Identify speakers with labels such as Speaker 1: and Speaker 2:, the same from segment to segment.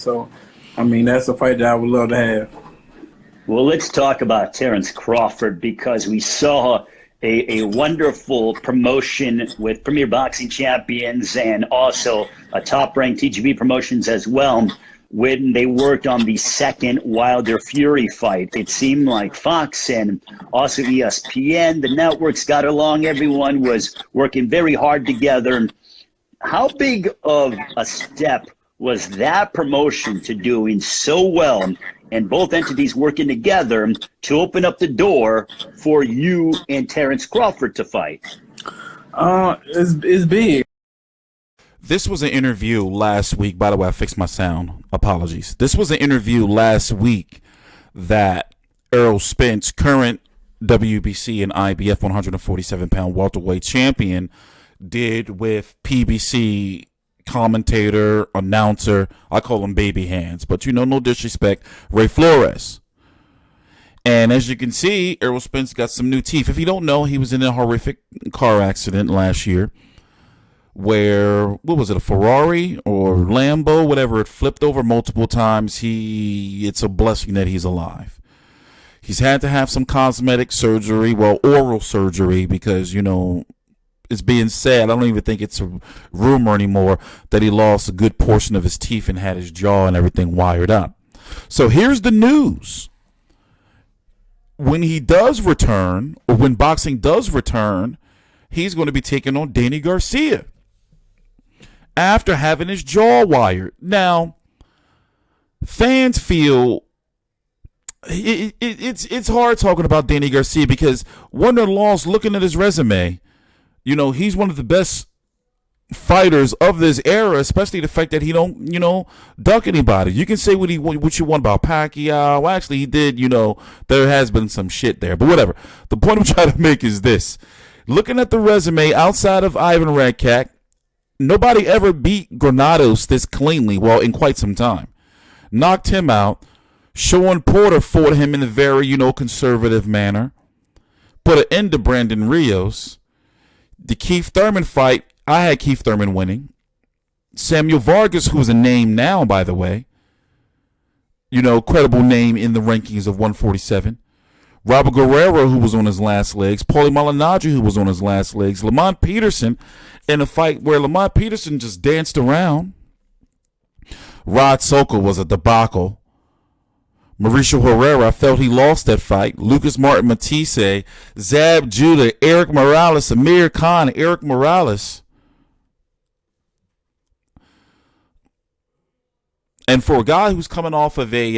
Speaker 1: So, I mean, that's a fight that I would love to have.
Speaker 2: Well, let's talk about Terrence Crawford because we saw a wonderful promotion with Premier Boxing Champions and also a top-ranked TGB Promotions as well when they worked on the second Wilder Fury fight. It seemed like Fox and also ESPN, the networks got along. Everyone was working very hard together. How big of a step was that promotion to doing so well and both entities working together to open up the door for you and Terrence Crawford to fight?
Speaker 1: It's big.
Speaker 3: This was an interview last week. By the way, I fixed my sound. Apologies. This was an interview last week that Errol Spence, current WBC and IBF 147-pound welterweight champion, did with PBC commentator, announcer, I call him baby hands, but no disrespect, Ray Flores. And as you can see, Errol Spence got some new teeth. If you don't know, he was in a horrific car accident last year where, what was it, a Ferrari or Lambo, whatever, it flipped over multiple times. It's a blessing that he's alive. He's had to have some cosmetic surgery, oral surgery, because, it's being said, I don't even think it's a rumor anymore, that he lost a good portion of his teeth and had his jaw and everything wired up. So here's the news. When he does return, or when boxing does return, he's going to be taking on Danny Garcia after having his jaw wired. Now, fans feel it's hard talking about Danny Garcia because won or loss, looking at his resume, he's one of the best fighters of this era, especially the fact that he don't, duck anybody. You can say what you want about Pacquiao. Well, actually, he did, there has been some shit there. But whatever. The point I'm trying to make is this. Looking at the resume, outside of Ivan Radcak, nobody ever beat Granados this cleanly, in quite some time. Knocked him out. Sean Porter fought him in a very, conservative manner. Put an end to Brandon Rios. The Keith Thurman fight, I had Keith Thurman winning. Samuel Vargas, who's a name now, by the way. Credible name in the rankings of 147. Robert Guerrero, who was on his last legs. Paulie Malignaggi, who was on his last legs. Lamont Peterson, in a fight where Lamont Peterson just danced around. Rod Sokol was a debacle. Mauricio Herrera, I felt he lost that fight. Lucas Martin Matisse, Zab Judah, Eric Morales, Amir Khan, Eric Morales. And for a guy who's coming off of a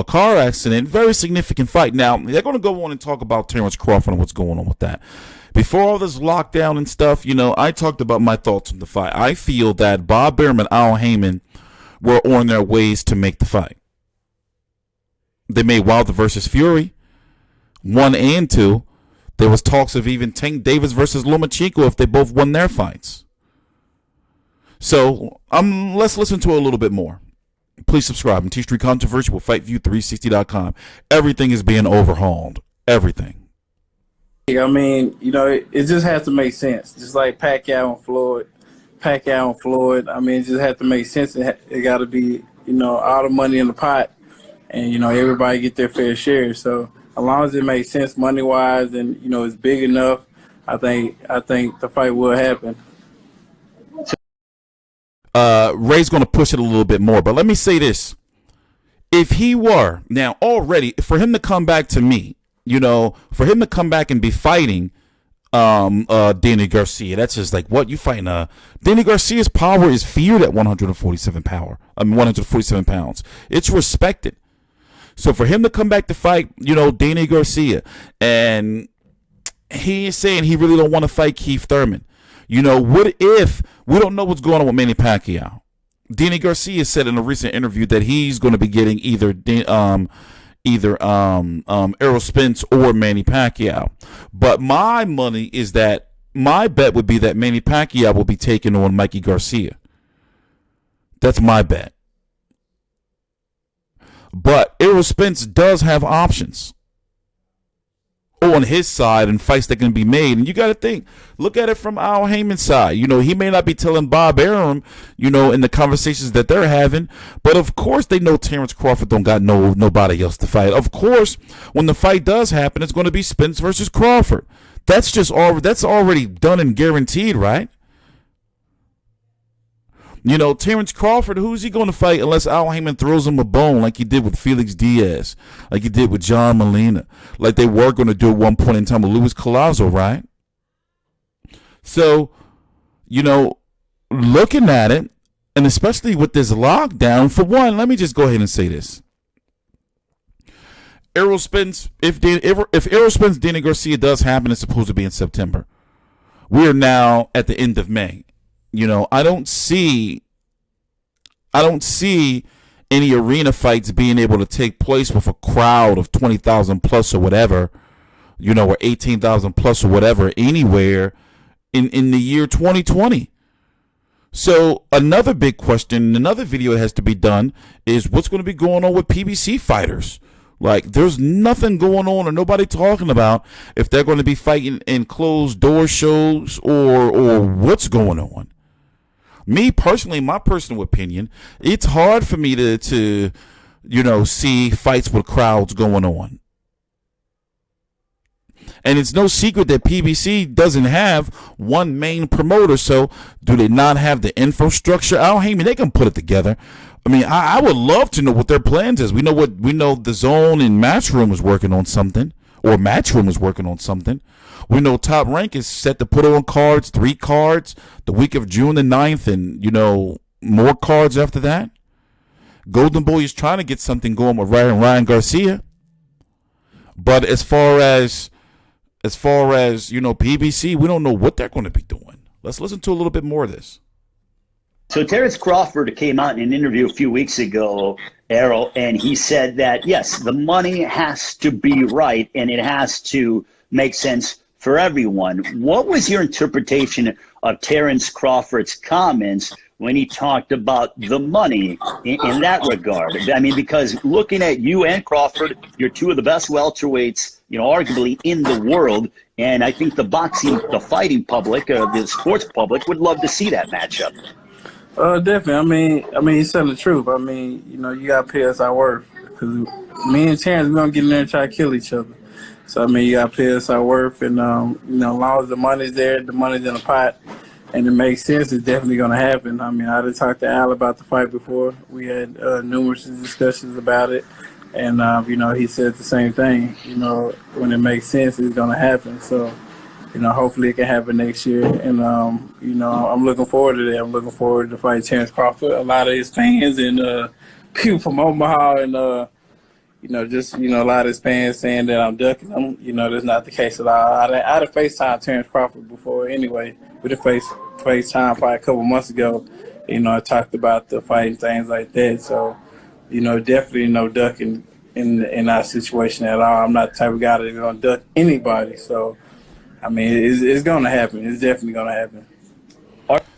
Speaker 3: car accident, very significant fight. Now, they're going to go on and talk about Terrence Crawford and what's going on with that. Before all this lockdown and stuff, I talked about my thoughts on the fight. I feel that Bob Behrman and Al Heyman were on their ways to make the fight. They made Wilder versus Fury 1 and 2. There was talks of even Tank Davis versus Lomachenko if they both won their fights. So let's listen to it a little bit more. Please subscribe. And TstreeT Controversy with FightView360.com. Everything is being overhauled. Everything.
Speaker 1: I mean, it just has to make sense. Just like Pacquiao and Floyd. I mean, it just has to make sense. It got to be, all the money in the pot. And, everybody get their fair share. So as long as it makes sense money-wise and, it's big enough, I think the fight will happen.
Speaker 3: Ray's going to push it a little bit more. But let me say this. If he were, now already, for him to come back to me, for him to come back and be fighting Danny Garcia, that's just like, what, you fighting? Danny Garcia's power is feared at 147 pounds. It's respected. So for him to come back to fight, Danny Garcia, and he is saying he really don't want to fight Keith Thurman. What if we don't know what's going on with Manny Pacquiao? Danny Garcia said in a recent interview that he's going to be getting either Errol Spence or Manny Pacquiao. But my money is that my bet would be that Manny Pacquiao will be taking on Mikey Garcia. That's my bet. But Errol Spence does have options. on his side and fights that can be made. And you got to think, look at it from Al Heyman's side. You know, he may not be telling Bob Arum, you know, in the conversations that they're having, but of course they know Terrence Crawford don't got nobody else to fight. Of course, when the fight does happen, it's going to be Spence versus Crawford. That's already done and guaranteed, right? You know, Terrence Crawford, who's he going to fight unless Al Heyman throws him a bone like he did with Felix Diaz, like he did with John Molina, like they were going to do at one point in time with Luis Collazo, right? So, you know, looking at it, and especially with this lockdown, for one, let me just go ahead and say this. Errol Spence, if Errol Spence, Dana Garcia does happen, it's supposed to be in September. We are now at the end of May. You know, I don't see any arena fights being able to take place with a crowd of 20,000 plus or whatever, you know, or 18,000 plus or whatever anywhere in the year 2020. So another big question, another video that has to be done is what's going to be going on with PBC fighters. Like, there's nothing going on or nobody talking about if they're going to be fighting in closed door shows or what's going on. Me personally, my personal opinion, it's hard for me to you know, see fights with crowds going on. And it's no secret that PBC doesn't have one main promoter. So do they not have the infrastructure? Al Heyman, they can put it together. I mean, I would love to know what their plans is. We know the Zone and Matchroom is working on something, or Matchroom is working on something. We know Top Rank is set to put on cards, 3 cards, the week of June the 9th, and, you know, more cards after that. Golden Boy is trying to get something going with Ryan Garcia. But as far as, you know, PBC, we don't know what they're going to be doing. Let's listen to a little bit more of this.
Speaker 2: So Terrence Crawford came out in an interview a few weeks ago, Errol, and he said that, yes, the money has to be right and it has to make sense for everyone. What was your interpretation of Terrence Crawford's comments when he talked about the money in that regard? I mean, because looking at you and Crawford, you're 2 of the best welterweights, you know, arguably in the world. And I think the fighting public, the sports public would love to see that matchup.
Speaker 1: Definitely. I mean, he's telling the truth. I mean, you know, you got to pay us our worth. Because me and Terrence, we're going to get in there and try to kill each other. So, I mean, you got to pay us our worth. And, you know, as long as the money's there, the money's in the pot, and it makes sense, it's definitely going to happen. I mean, I did talk to Al about the fight before. We had numerous discussions about it. And, you know, he said the same thing. You know, when it makes sense, it's going to happen. So, you know, hopefully it can happen next year. And, you know, I'm looking forward to that. I'm looking forward to fight Terrence Crawford. A lot of his fans and people from Omaha and, you know, just, you know, a lot of his fans saying that I'm ducking them. You know, that's not the case at all. I'd have FaceTime Terrence Crawford before anyway. We had FaceTime probably a couple months ago. You know, I talked about the fight and things like that. So, you know, definitely no ducking in our situation at all. I'm not the type of guy that's going to duck anybody. So, I mean, it's going to happen. It's definitely going to happen.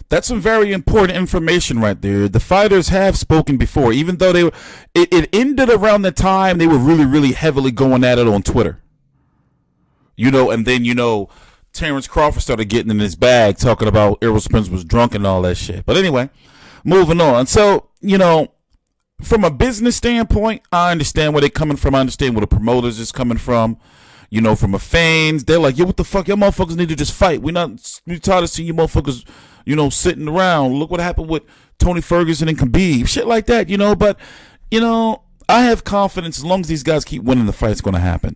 Speaker 3: That's some very important information right there. The fighters have spoken before, even though it ended around the time they were really, really heavily going at it on Twitter. You know, and then, you know, Terrence Crawford started getting in his bag talking about Errol Spence was drunk and all that shit. But anyway, moving on. So, you know, from a business standpoint, I understand where they're coming from. I understand where the promoters is coming from. You know, from a fans, they're like, yo, what the fuck? Y'all motherfuckers need to just fight. We tired of seeing you motherfuckers, you know, sitting around. Look what happened with Tony Ferguson and Khabib. Shit like that, you know. But, you know, I have confidence as long as these guys keep winning, the fight, it's going to happen.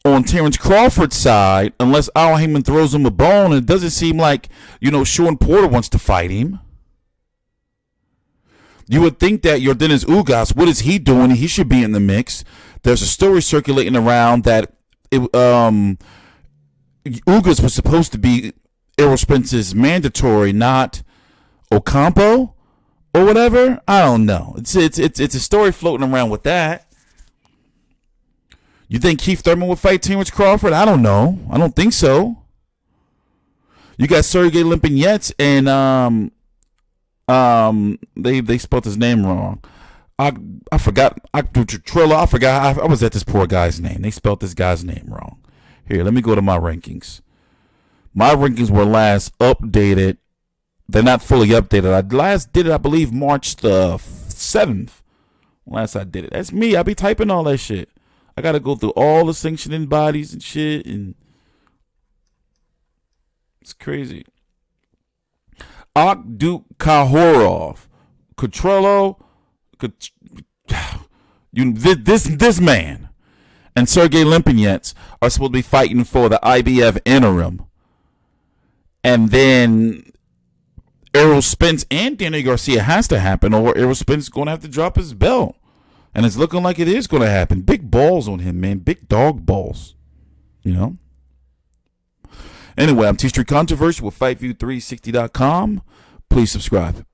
Speaker 3: On Terrence Crawford's side, unless Al Heyman throws him a bone, it doesn't seem like, you know, Sean Porter wants to fight him. You would think that Yordenis Ugas, what is he doing? He should be in the mix. There's a story circulating around that Ugas was supposed to be Errol Spence's mandatory, not Ocampo or whatever. I don't know. It's a story floating around with that. You think Keith Thurman would fight Terrence Crawford? I don't know. I don't think so. You got Sergey Limpinets and they spelled his name wrong. I forgot. I was at this poor guy's name. They spelled this guy's name wrong. Here, let me go to my rankings. My rankings were last updated. They're not fully updated. I last did it, I believe, March the 7th. Last I did it. That's me. I be typing all that shit. I got to go through all the sanctioning bodies and shit. And it's crazy. Akduk Kahorov. Cotrello. This man and Sergey Limpinets are supposed to be fighting for the IBF interim. And then Errol Spence and Daniel Garcia has to happen, or Errol Spence is going to have to drop his belt. And it's looking like it is going to happen. Big balls on him, man. Big dog balls. You know? Anyway, I'm TstreeT Controversy with FightView360.com. Please subscribe.